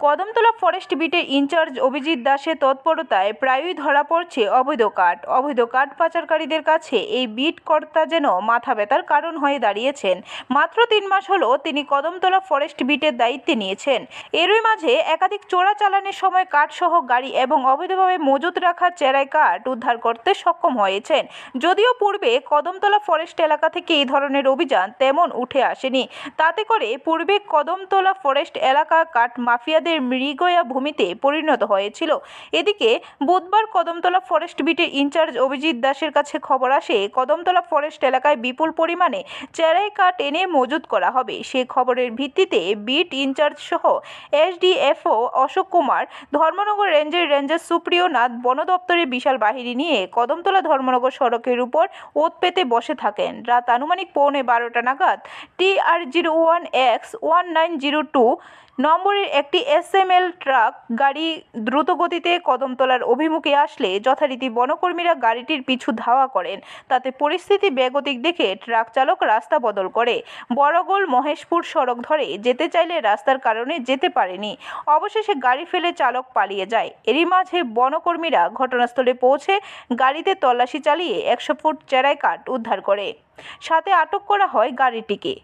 Kadamtala forest বিটের in charge Abhijit দাসের তৎপরতায় প্রায়ই ধরা পড়ছে অবৈধ কাঠ পাচারকারীদের কাছে এই বিট কর্তা যেন মাথা ব্যথার কারণ হয়ে দাঁড়িয়েছেন। মাত্র 3 মাস হলো তিনি কদমতলা ফরেস্ট বিটের দায়িত্বে নিয়েছেন। এরই মাঝে একাধিক চোরাচালানের সময় কাঠসহ গাড়ি এবং অবৈধভাবে মজুত রাখা চেরাই কাঠ উদ্ধার করতে সক্ষম হয়েছেন। যদিও পূর্বে কদমতলা ফরেস্ট এলাকা থেকে এই ধরনের অভিযান তেমন উঠে আসেনি, তাতে করে পূর্বে কদমতলা ফরেস্ট এলাকা কাঠ মাফিয়াদের মৃগয়া ভূমিতে পরিণত হয়েছিল। এদিকে বুধবার কদমতলা ফরেস্ট বিটের ইনচার্জ অভিজিৎ দাসের কাছে খবর আসে কদমতলা ফরেস্ট এলাকায় বিপুল পরিমাণে চেরাই কাঠ এনে মজুত করা হবে। সেই খবরের ভিত্তিতে বিট ইনচার্জ সহ এসডিএফও অশোক কুমার, ধর্মনগর রেঞ্জের রেঞ্জার সুপ্রিয় নাথ বন দপ্তরের বিশাল বাহিনী নিয়ে কদমতলা ধর্মনগর সড়কের উপর ওত পেতে বসে থাকেন। রাত আনুমানিক 11:15 নাগাদ TR01X1902 নম্বরের একটি SML ট্রাক গাড়ি দ্রুত গতিতে কদমতলার অভিমুখে আসলে যথারীতি বনকর্মীরা গাড়িটির পিছু ধাওয়া করেন। তাতে পরিস্থিতি বেগতিক দেখে ট্রাক চালক রাস্তা বদল করে বড়গোল মহেশপুর সড়ক ধরে যেতে চাইলে রাস্তার কারণে যেতে পারেনি। অবশেষে গাড়ি ফেলে চালক পালিয়ে যায়। এরই মাঝে বনকর্মীরা ঘটনাস্থলে পৌঁছে গাড়িতে তল্লাশি চালিয়ে 100 ফুট চেরাই কাঠ উদ্ধার করে, সাথে আটক করা হয় গাড়িটিকে।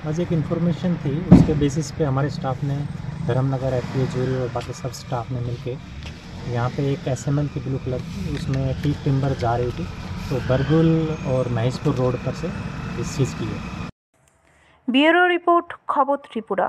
आज एक इन्फॉर्मेशन थी, उसके बेसिस पे हमारे स्टाफ ने धर्मनगर एफपीओ जूरी और बाकी सब स्टाफ ने मिलके यहाँ पे एक SML की ब्लू कलर उसमें टीक टिम्बर जा रही थी, तो बरगुल और महेशपुर रोड पर से इस चीज़ की है। ब्यूरो रिपोर्ट, खबर त्रिपुरा।